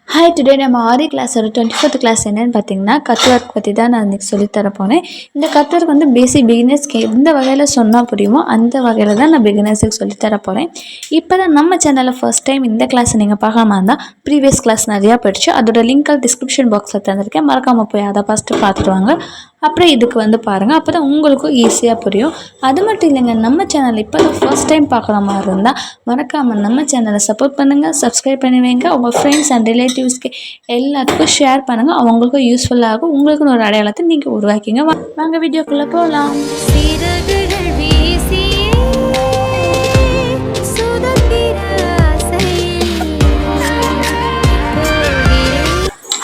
Hi, today நம்ம ஆரி கிளாஸோட 24th class என்னென்னு பார்த்தீங்கன்னா கட் ஒர்க் பற்றி தான் நான் இன்றைக்கி சொல்லித்தர போனேன். இந்த கட் ஒர்க் வந்து பேசிக் பிகினர்ஸ்க்கு எந்த வகையில் சொன்னால் புரியுமோ அந்த வகையில் தான் நான் பிகினர்ஸுக்கு சொல்லித்தர போகிறேன். இப்போ தான் நம்ம சேனலில் ஃபர்ஸ்ட் டைம் இந்த கிளாஸை நீங்கள் பார்க்காம இருந்தால் ப்ரீவியஸ் கிளாஸ் நிறையா போயிடுச்சு. அதோட லிங்க் டிஸ்கிரிப்ஷன் பாக்ஸில் தந்திருக்கேன், மறக்காமல் போய் அதை ஃபஸ்ட்டு பார்த்துட்டு வாங்க. அப்புறம் இதுக்கு வந்து பாருங்கள், அப்போ தான் உங்களுக்கும் ஈஸியாக புரியும். அது மட்டும் இல்லைங்க, நம்ம சேனல் இப்போ தான் ஃபர்ஸ்ட் டைம் பார்க்குற மாதிரி இருந்தால் மறக்காமல் நம்ம சேனலை சப்போர்ட் பண்ணுங்கள், சப்ஸ்கிரைப் பண்ணுவீங்க. உங்கள் ஃப்ரெண்ட்ஸ் அண்ட் ரிலேட்டிவ்ஸ்க்கு எல்லாத்துக்கும் ஷேர் பண்ணுங்கள், அவங்களுக்கும் யூஸ்ஃபுல்லாகும். உங்களுக்குன்னு ஒரு அடையாளத்தை நீங்கள் உருவாக்கிங்க. வாங்க வீடியோக்குள்ளே போகலாம்.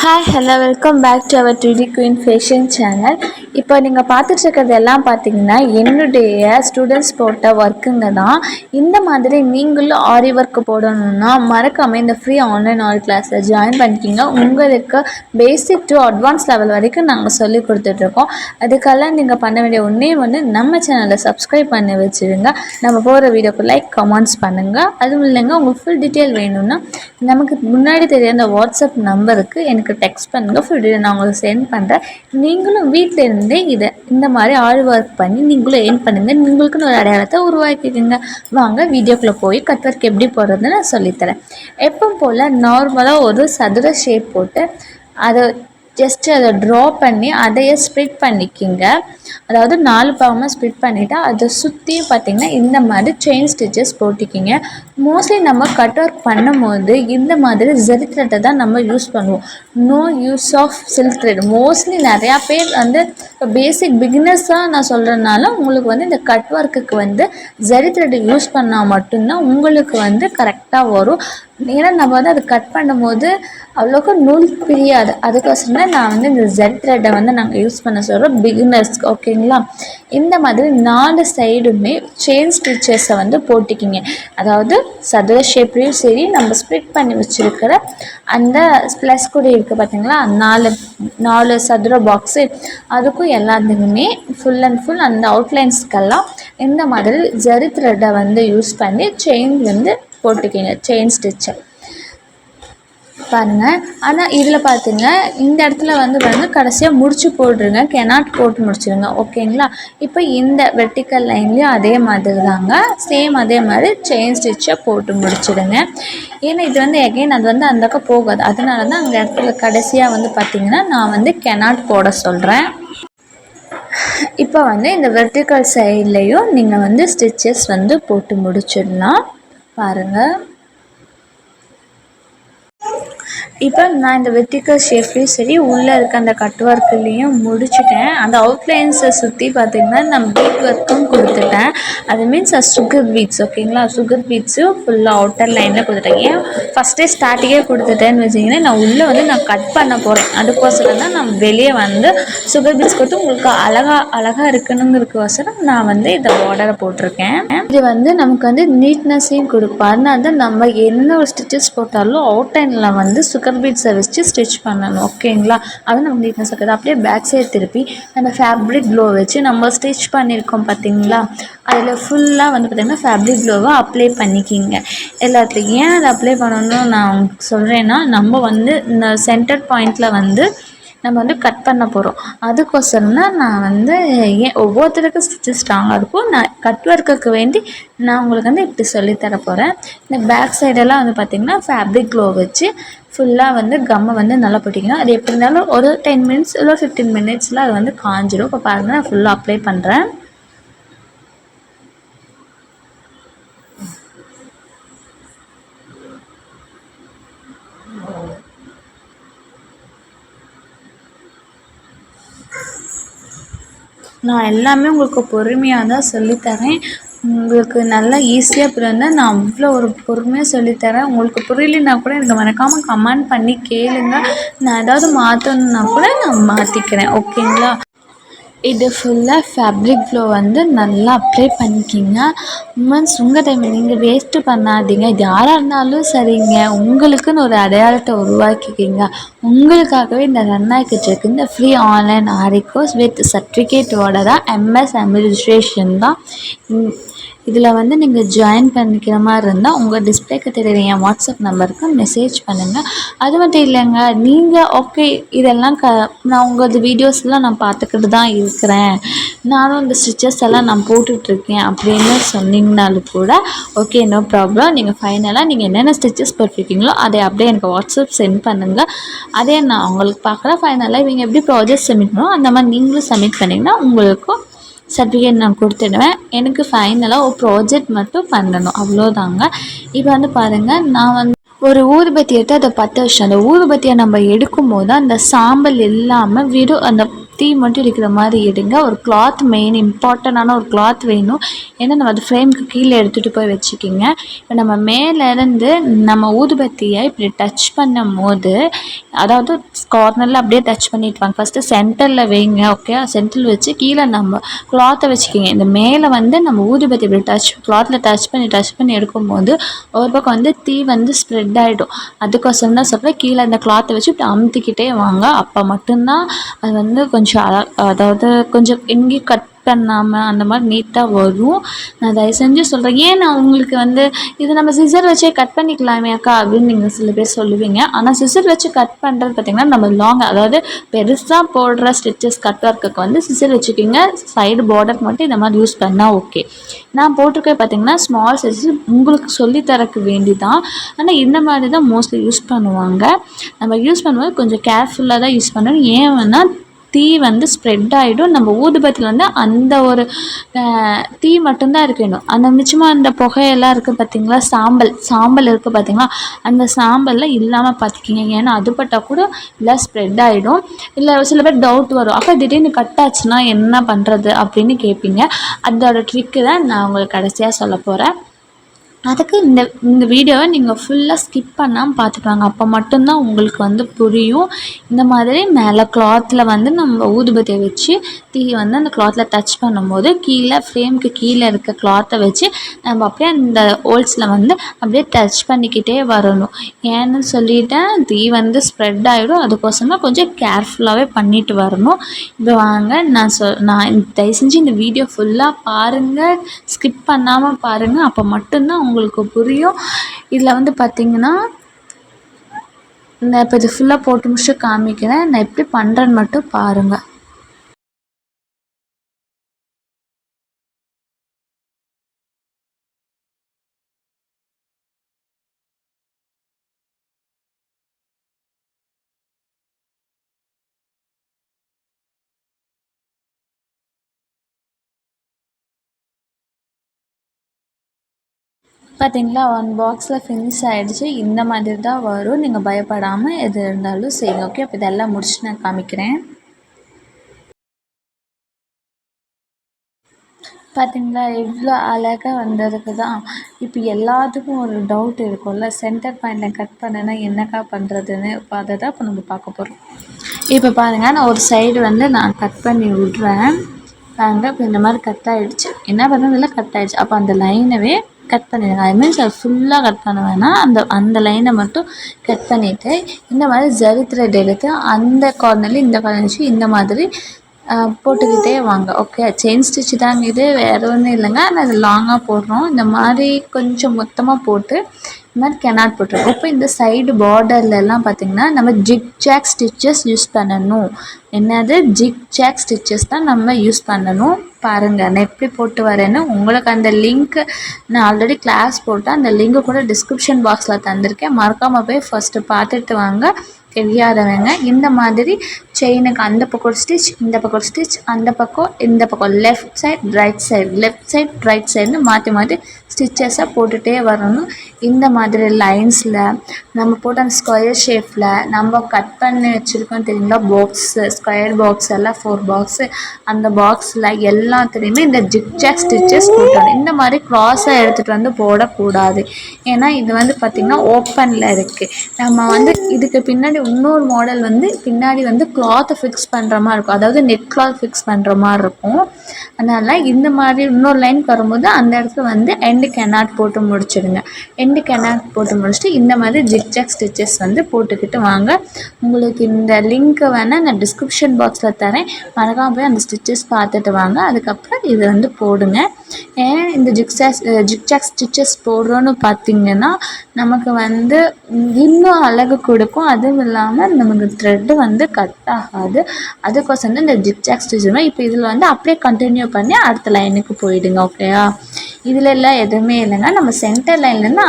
Hi, hello, welcome back to our 3D Queen fashion channel. இப்போ நீங்கள் பார்த்துட்ருக்கிறது எல்லாம் பார்த்தீங்கன்னா என்னுடைய ஸ்டூடெண்ட்ஸ் போட்ட ஒர்க்குங்க தான். இந்த மாதிரி நீங்களும் ஆரி ஒர்க்கு போடணுன்னா மறக்காமல் இந்த ஃப்ரீ ஆன்லைன் ஆரி கிளாஸில் ஜாயின் பண்ணிக்கிங்க. உங்களுக்கு பேசிக் டு அட்வான்ஸ் லெவல் வரைக்கும் நாங்கள் சொல்லி கொடுத்துட்ருக்கோம். அதுக்கெல்லாம் நீங்கள் பண்ண வேண்டிய ஒன்று நம்ம சேனலை சப்ஸ்கிரைப் பண்ணி வச்சுருங்க. நம்ம போகிற வீடியோக்கு லைக் கமெண்ட்ஸ் பண்ணுங்கள். அதுவும் இல்லைங்க, உங்களுக்கு ஃபுல் டீட்டெயில் வேணும்னா நமக்கு முன்னாடி தெரிய அந்த வாட்ஸ்அப் நம்பருக்கு எனக்கு டெக்ஸ்ட் பண்ணுங்கள். ஃபுல் டீட்டெயில் நான் உங்களுக்கு சென்ட் பண்ணுறேன். நீங்களும் வீட்டில் இருந்தே இதை இந்த மாதிரி ஆரி ஒர்க் பண்ணி நீங்களும் ஏர்ன் பண்ணுங்கள். உங்களுக்குன்னு ஒரு அடையாளத்தை உருவாக்கிக்கோங்க. வாங்க வீடியோக்குள்ளே போய் கட் ஒர்க் எப்படி போடுறதுன்னு நான் சொல்லித்தரேன். எப்பவும் போல் நார்மலாக ஒரு சதுர ஷேப் போட்டு அதை ஜஸ்ட்டு அதை ட்ரா பண்ணி அதையே ஸ்ப்ளிட் பண்ணிக்கிங்க. அதாவது 4 பாகமாக ஸ்ப்ளிட் பண்ணிவிட்டு அதை சுற்றியும் பார்த்திங்கன்னா இந்த மாதிரி செயின் ஸ்டிச்சஸ் போட்டிக்கிங்க. மோஸ்ட்லி நம்ம கட் ஒர்க் பண்ணும்போது இந்த மாதிரி ஜரி த்ரெட்டை தான் நம்ம யூஸ் பண்ணுவோம். No use of silk thread. Mostly நிறையா பேர் வந்து இப்போ பேசிக் பிகினர்ஸாக நான் சொல்கிறதுனால உங்களுக்கு வந்து இந்த கட் ஒர்க்குக்கு வந்து ஜரி த்ரெட்டை யூஸ் பண்ணால் மட்டும்தான் உங்களுக்கு வந்து கரெக்டாக வரும். ஏன்னா நம்ம வந்து அதை கட் பண்ணும்போது அவ்வளோக்கு நூல் பிரியாது. அதுக்கோசரம் தான் நான் வந்து இந்த ஜரி த்ரெட்டை வந்து நாங்கள் யூஸ் பண்ண சொல்கிறோம் பிகினர்ஸ்க்கு. ஓகேங்களா? இந்த மாதிரி 4 சைடுமே செயின் ஸ்டிச்சஸை வந்து போட்டிக்கிங்க. அதாவது சதுர ஷேப்லேயும் சரி, நம்ம ஸ்ப்ளிட் பண்ணி வச்சுருக்கிற அந்த ப்ளஸ் கூட இருக்குது பார்த்தீங்களா, 4 சதுர பாக்ஸு, அதுக்கும் எல்லாத்துக்குமே ஃபுல் அண்ட் ஃபுல் அந்த அவுட்லைன்ஸ்க்கெல்லாம் இந்த மாதிரி ஜரி த்ரெட்டை வந்து யூஸ் பண்ணி செயின் வந்து போட்டுக்கிங்க, செயின் ஸ்டிச்சை பாருங்கள். ஆனால் இதில் பார்த்துங்க, இந்த இடத்துல வந்து பாருங்கள் கடைசியாக முடிச்சு போட்டுருங்க, கெனாட் போட்டு முடிச்சுருங்க. ஓகேங்களா? இப்போ இந்த வெர்டிக்கல் லைன்லேயும் அதே மாதிரி தாங்க, சேம் அதே மாதிரி செயின் ஸ்டிச்சை போட்டு முடிச்சிடுங்க. ஏன்னா இது வந்து எகைன் அது வந்து அந்தக்க போகாது. அதனால தான் அந்த இடத்துல கடைசியாக வந்து பார்த்திங்கன்னா நான் வந்து கெனாட் போட சொல்கிறேன். இப்போ வந்து இந்த வெர்டிக்கல் சைட்லேயும் நீங்கள் வந்து ஸ்டிச்சஸ் வந்து போட்டு முடிச்சிடலாம். பாருங்கள், இப்போ நான் இந்த வெர்டிக்கல் ஷேப்லேயும் சரி, உள்ளே இருக்க அந்த கட் ஒர்க்குலேயும் முடிச்சுட்டேன். அந்த அவுட்லைன்ஸை சுற்றி பார்த்திங்கன்னா நான் பீட் ஒர்க்கும் கொடுத்துட்டேன். அது மீன்ஸ் சுகர் பீட்ஸ். ஓகேங்களா? சுகர் பீட்ஸும் ஃபுல்லாக அவுட்டர் லைனில் கொடுத்துட்டேன். ஏன் ஃபஸ்ட்டே ஸ்டார்டிங்கே கொடுத்துட்டேன்னு வச்சிங்கன்னா, நான் உள்ளே வந்து நான் கட் பண்ண போகிறேன். அதுக்கோசரம் தான் நான் வெளியே வந்து சுகர் பீட்ஸ் கொடுத்து உங்களுக்கு அழகாக இருக்கணுங்கிறதுக்கோசரம் நான் வந்து இதை பார்டரை போட்டிருக்கேன். இது வந்து நமக்கு வந்து நீட்னஸையும் கொடுப்போம். அதனால தான் நம்ம என்ன ஒரு ஸ்டிச்சஸ் போட்டாலும் அவுட்லைனில் வந்து சுகர் பீட்ஸை வச்சு ஸ்டிச் பண்ணணும். ஓகேங்களா? அது நம்ம நீட்னஸ் இருக்குது. அப்படியே பேக் சைடு திருப்பி நம்ம ஃபேப்ரிக் க்ளோ வச்சு நம்ம ஸ்டிச் பண்ணியிருக்கோம் பார்த்தீங்களா, அதில் ஃபுல்லாக வந்து பார்த்திங்கன்னா ஃபேப்ரிக் க்ளோவை அப்ளை பண்ணிக்கிங்க எல்லாத்துலையும். ஏன் அதை அப்ளை பண்ணணும்னு நான் சொல்கிறேன்னா, நம்ம வந்து இந்த சென்டர் பாயிண்டில் வந்து நம்ம வந்து கட் பண்ண போகிறோம். அதுக்கோசரம் தான் நான் வந்து ஒவ்வொருத்தருக்கும் ஸ்டிச்சஸ் ஸ்ட்ராங்காக இருக்கும். நான் கட் ஒர்க்குக்கு வேண்டி நான் உங்களுக்கு வந்து இப்படி சொல்லித்தர போகிறேன். இந்த பேக் சைடெல்லாம் வந்து பார்த்திங்கன்னா ஃபேப்ரிக் க்ளோ வச்சு ஃபுல்லாக வந்து கம்மை வந்து நல்லா போட்டிங்கன்னா அது எப்படி இருந்தாலும் ஒரு 10 மினிட்ஸ் இல்லை 15 மினிட்ஸில் அது வந்து காஞ்சிடும். இப்போ பாருங்கள், நான் ஃபுல்லாக அப்ளை பண்ணுறேன். நான் எல்லாமே உங்களுக்கு பொறுமையாக தான் சொல்லித்தரேன். உங்களுக்கு நல்லா ஈஸியாக புரியும்னா நான் அவ்வளோ ஒரு பொறுமையாக சொல்லித்தரேன். உங்களுக்கு புரியலைன்னா கூட எனக்கு மறக்காமல் கமெண்ட் பண்ணி கேளுங்க. நான் ஏதாவது மாற்றணுன்னா கூட நான் மாற்றிக்கிறேன். ஓகேங்களா? இது ஃபுல்லாக ஃபேப்ரிக் க்ளோ வந்து நல்லா அப்ளை பண்ணிக்கிங்க. மீன்ஸ் உங்கள் டைம் நீங்கள் வேஸ்ட்டு பண்ணாதீங்க. இது யாராக இருந்தாலும் சரிங்க, உங்களுக்குன்னு ஒரு அடையாளத்தை உருவாக்கிக்கிங்க. உங்களுக்காகவே இந்த ரன் ஆகிக்கிட்டு இருக்கு இந்த free online Aari course with சர்டிஃபிகேட்டோட தான் MS அட்மினிஸ்ட்ரேஷன் தான் இதில் வந்து நீங்கள் ஜாயின் பண்ணிக்கிற மாதிரி இருந்தால் உங்கள் டிஸ்பிளேக்கு தெரியுற என் வாட்ஸ்அப் நம்பருக்கு மெசேஜ் பண்ணுங்கள். அது மட்டும் இல்லைங்க, நீங்கள் ஓகே இதெல்லாம் நான் உங்களது வீடியோஸ்லாம் நான் பார்த்துக்கிட்டு தான் இருக்கிறேன், நானும் இந்த ஸ்டிச்சஸ் எல்லாம் நான் போட்டுட்ருக்கேன் அப்படின்னு சொன்னீங்கனாலும் கூட ஓகே, நோ ப்ராப்ளம். நீங்கள் ஃபைனலாக நீங்கள் என்னென்ன ஸ்டிச்சஸ் போட்டிருக்கீங்களோ அதை அப்படியே எனக்கு வாட்ஸ்அப் சென்ட் பண்ணுங்கள். அதே நான் உங்களுக்கு பார்க்குறேன். ஃபைனலாக இவங்க எப்படி ப்ராஜெக்ட் சப்மிட் பண்ணணும் அந்த மாதிரி நீங்களும் சப்மிட் பண்ணிங்கன்னா உங்களுக்கும் சர்டிஃபிகேட் நான் கொடுத்துடுவேன். எனக்கு ஃபைனலாக ஒரு ப்ராஜெக்ட் மட்டும் பண்ணணும், அவ்வளோதாங்க. இப்போ வந்து பாருங்கள், நான் வந்து ஒரு ஊதுபத்தி எடுத்து அதை பற்ற வச்சேன். அந்த ஊதுபத்தியை நம்ம எடுக்கும் போது அந்த சாம்பல் இல்லாமல் வெறும் அந்த தீ மட்டும் இருக்கிற மாதிரி எடுங்க. ஒரு கிளாத் மெயின் இம்பார்ட்டண்டான ஒரு கிளாத் வேணும். ஏன்னா நம்ம அது ஃப்ரேமுக்கு கீழே எடுத்துகிட்டு போய் வச்சுக்கிங்க. இப்போ நம்ம மேலேருந்து நம்ம ஊதுபத்தியை இப்படி டச் பண்ணும் போது, அதாவது கார்னரில் அப்படியே டச் பண்ணிட்டு வாங்க. ஃபஸ்ட்டு சென்டரில் வைங்க. ஓகே, சென்டரில் வச்சு கீழே நம்ம கிளாத்தை வச்சுக்கிங்க. இந்த மேலே வந்து நம்ம ஊதுபத்தி இப்படி கிளாத்தில் டச் பண்ணி எடுக்கும்போது ஒரு பக்கம் வந்து தீ வந்து ஸ்ப்ரெட் ஆகிடும். அதுக்கோசரம் தான் சொல்கிறேன், கீழே அந்த கிளாத்தை வச்சு இப்படி அமுத்திக்கிட்டே வாங்க. அப்போ மட்டும்தான் அது வந்து கொஞ்சம் அதாவது கொஞ்சம் எங்கேயும் கட் பண்ணாமல் அந்த மாதிரி நீட்டாக வரும். நான் தயவு செஞ்சு சொல்கிறேன். ஏன் நான் உங்களுக்கு வந்து இது நம்ம சிசர் வச்சே கட் பண்ணிக்கலாமே அக்கா அப்படின்னு நீங்கள் சில பேர் சொல்லுவீங்க. ஆனால் சிசர் வச்சு கட் பண்ணுறது பார்த்திங்கன்னா நம்ம லாங், அதாவது பெருசாக போடுற ஸ்டிச்சஸ் கட் ஒர்க்குக்கு வந்து சிசர் வச்சுக்கிங்க. சைடு பார்டர் மட்டும் இந்த மாதிரி யூஸ் பண்ணால் ஓகே. நான் போட்டிருக்க பார்த்திங்கன்னா ஸ்மால் சைஸஸ் உங்களுக்கு சொல்லித்தரக்கு வேண்டி தான். ஆனால் இந்த மாதிரி தான் மோஸ்ட்லி யூஸ் பண்ணுவாங்க. நம்ம யூஸ் பண்ணும்போது கொஞ்சம் கேர்ஃபுல்லாக தான் யூஸ் பண்ணணும். ஏன் வேணால் தீ வந்து ஸ்ப்ரெட் ஆகிடும். நம்ம ஊதுபத்தியில் வந்து அந்த ஒரு தீ மட்டும்தான் இருக்கணும். அந்த மிச்சமாக அந்த புகையெல்லாம் இருக்குது பார்த்திங்களா, சாம்பல் இருக்குது பார்த்திங்களா, அந்த சாம்பலில் இல்லாமல் பார்த்துக்கிங்க. ஏன்னா அது பட்டால் கூட இல்லை ஸ்ப்ரெட் ஆகிடும். இல்லை சில பேர் டவுட் வரும், அக்கா திடீர்னு கட் ஆச்சுன்னா என்ன பண்ணுறது அப்படின்னு கேட்பீங்க. அதோட ட்ரிக்கு தான் நான் உங்களுக்கு கடைசியாக சொல்ல போகிறேன். அதுக்கு இந்த வீடியோவை நீங்கள் ஃபுல்லாக ஸ்கிப் பண்ணாமல் பார்த்துட்டு வாங்க. அப்போ மட்டும்தான் உங்களுக்கு வந்து புரியும். இந்த மாதிரி மேலே கிளாத்தில் வந்து நம்ம ஊதுபத்தியை வச்சு தீ வந்து அந்த கிளாத்தில் டச் பண்ணும்போது கீழே ஃப்ரேமுக்கு கீழே இருக்க கிளாத்தை வச்சு நம்ம அப்படியே அந்த ஹோல்ஸில் வந்து அப்படியே டச் பண்ணிக்கிட்டே வரணும். ஏன்னு சொல்லிட்டேன், தீ வந்து ஸ்ப்ரெட் ஆகிடும். அதுக்கோசரம் தான் கொஞ்சம் கேர்ஃபுல்லாகவே பண்ணிட்டு வரணும். இப்போ வாங்க, நான் தயவு செஞ்சு இந்த வீடியோ ஃபுல்லாக பாருங்கள், ஸ்கிப் பண்ணாமல் பாருங்கள். அப்போ மட்டும்தான் உங்களுக்கு புரியும். இதில் வந்து பார்த்திங்கன்னா நான் இப்போ இது ஃபுல்லாக போட்டு முடிச்சுட்டு காமிக்கிறேன். நான் எப்படி பண்ணுறேன்னு மட்டும் பாருங்கள். பார்த்தீங்களா, 1 பாக்ஸில் ஃபினிஷ் ஆகிடுச்சு. இந்த மாதிரி தான் வரும். நீங்கள் பயப்படாமல் எது இருந்தாலும் செய்யுங்க. ஓகே, அப்போ இதெல்லாம் முடிச்சு நான் காமிக்கிறேன். பார்த்தீங்களா, எவ்வளோ அழகாக வந்ததுக்கு தான். இப்போ எல்லாத்துக்கும் ஒரு டவுட் இருக்கும்ல, சென்டர் பாயிண்டில் கட் பண்ணேன்னா என்னக்கா பண்ணுறதுன்னு. இப்போ அதை தான் இப்போ நம்ம பார்க்க போகிறோம். இப்போ பாருங்கள், நான் ஒரு சைடு வந்து நான் கட் பண்ணி விட்றேன். பாருங்கள், இப்போ இந்த மாதிரி கட் ஆகிடுச்சு. என்ன பண்ணுறதில்ல, கட் ஆகிடுச்சு. அப்போ அந்த லைனவே கட் பண்ணிடுங்க. ஐ மீன்ஸ் அது ஃபுல்லாக கட் பண்ண வேணாம், அந்த லைனை மட்டும் கட் பண்ணிவிட்டு இந்த மாதிரி ஜரி த்ரெட் எடுத்து அந்த கார்னர்லேயும் இந்த கார்னர் வச்சு இந்த மாதிரி போட்டுக்கிட்டே வாங்க. ஓகே, செயின் ஸ்டிச் தாங்க இது, வேறு ஒன்றும் இல்லைங்க. ஆனால் அது லாங்காக போடுறோம். இந்த மாதிரி கொஞ்சம் மொத்தமாக போட்டு இந்த மாதிரி கெனாட் போட்டுருக்கோம். இப்போ இந்த சைடு பார்டர்லலாம் பார்த்திங்கன்னா நம்ம ஜிக் ஜாக் ஸ்டிச்சஸ் யூஸ் பண்ணணும். என்னது, ஜிக் ஜாக் ஸ்டிச்சஸ் தான் நம்ம யூஸ் பண்ணணும். பாருங்கள் நான் எப்படி போட்டு வரேன்னு. உங்களுக்கு அந்த லிங்க் நான் ஆல்ரெடி கிளாஸ் போட்டேன். அந்த லிங்க்கு கூட டிஸ்கிரிப்ஷன் பாக்ஸில் தந்திருக்கேன். மறக்காமல் போய் ஃபஸ்ட்டு பார்த்துட்டு வாங்க. தெரியாதவங்க இந்த மாதிரி செயினுக்கு அந்த பக்கம் ஒரு ஸ்டிச், இந்த பக்கம் ஒரு ஸ்டிச், அந்த பக்கம் இந்த பக்கம், லெஃப்ட் சைட் ரைட் சைடுன்னு மாற்றி மாற்றி ஸ்டிச்சஸாக போட்டுகிட்டே வரணும். இந்த மாதிரி லைன்ஸில் நம்ம போட்ட அந்த ஸ்கொயர் ஷேப்பில் நம்ம கட் பண்ணி வச்சுருக்கோம் தெரியுங்களா, பாக்ஸு, ஸ்கொயர் பாக்ஸ் எல்லாம் 4 பாக்ஸு, அந்த பாக்ஸில் எல்லாத்துலேயுமே இந்த ஜிக்ஜாக் ஸ்டிச்சஸ் போட்டணும். இந்த மாதிரி க்ராஸாக எடுத்துகிட்டு வந்து போடக்கூடாது. ஏன்னா இது வந்து பார்த்திங்கன்னா ஓப்பனில் இருக்குது. நம்ம வந்து இதுக்கு பின்னாடி இன்னொரு மாடல் வந்து பின்னாடி வந்து கிளாத்தை ஃபிக்ஸ் பண்ணுற மாதிரி இருக்கும், அதாவது நெட் கிளாத் ஃபிக்ஸ் பண்ணுற மாதிரி இருக்கும். அதனால் இந்த மாதிரி இன்னொரு லைன் வரும்போது அந்த இடத்துல வந்து எண்டு கெனாட் போட்டு முடிச்சிடுங்க. எண்டு கெனாட் போட்டு முடிச்சுட்டு இந்த மாதிரி ஜிக்ஜாக் ஸ்டிச்சஸ் வந்து போட்டுக்கிட்டு வாங்க. உங்களுக்கு இந்த லிங்க்கை வேணால் நான் டிஸ்கிரிப்ஷன் பாக்ஸில் தரேன். மறக்காமல் போய் அந்த ஸ்டிச்சஸ் பார்த்துட்டு வாங்க. அதுக்கப்புறம் இது வந்து போடுங்க. ஏன் இந்த ஜிக்ஜாக் ஸ்டிச்சஸ் போடுறோன்னு பார்த்தீங்கன்னா நமக்கு வந்து இன்னும் அழகு கொடுக்கும். அதுவும் இல்லாமல் நமக்கு த்ரெட்டு வந்து கட் ஆகாது. அதுக்கோசரம் தான் இந்த ஜிக்ஜாக் ஸ்டிச்சஸ். இப்போ இதில் வந்து அப்படியே கண்டினியூ பண்ணி அடுத்த லைனுக்கு போயிடுங்க. ஓகேயா? இதில் எல்லாம் எதுவுமே இல்லைங்க. நம்ம சென்டர் லைன்லேருந்து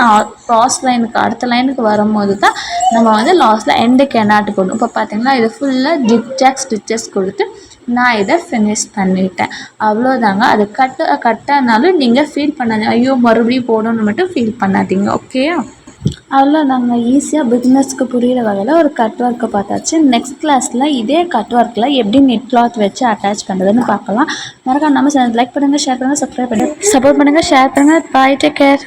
க்ராஸ் லைனுக்கு அடுத்த லைனுக்கு வரும்போது தான் நம்ம வந்து லாஸ்ட்டில் எண்டுக்கு என்னாட்டு போடணும். இப்போ பார்த்தீங்கன்னா இது ஃபுல்லாக ஜிக்ஜாக் ஸ்டிச்சஸ் கொடுத்து நான் இதை ஃபினிஷ் பண்ணிட்டேன். அவ்வளோதாங்க. அது கட்டானாலும் நீங்கள் ஃபீல் பண்ணாதீங்க, ஐயோ மறுபடியும் போடணும்னு மட்டும் ஃபீல் பண்ணாதீங்க. ஓகேயா? அவ்வளோதாங்க. ஈஸியாக பிகினர்ஸ்க்கு புரிகிற வகையில் ஒரு கட் ஒர்க்கை பார்த்தாச்சு. நெக்ஸ்ட் கிளாஸில் இதே கட் ஒர்க்கில் எப்படி நெட் கிளாத் வச்சு அட்டாச் பண்ணுறதுன்னு பார்க்கலாம். மறக்காம நம்ம சேனல் லைக் பண்ணுங்கள், ஷேர் பண்ணுங்கள், சப்ஸ்கிரைப் பண்ணுங்கள், சப்போர்ட் பண்ணுங்கள், ஷேர் பண்ணுங்கள். பாய், டேக் கேர்.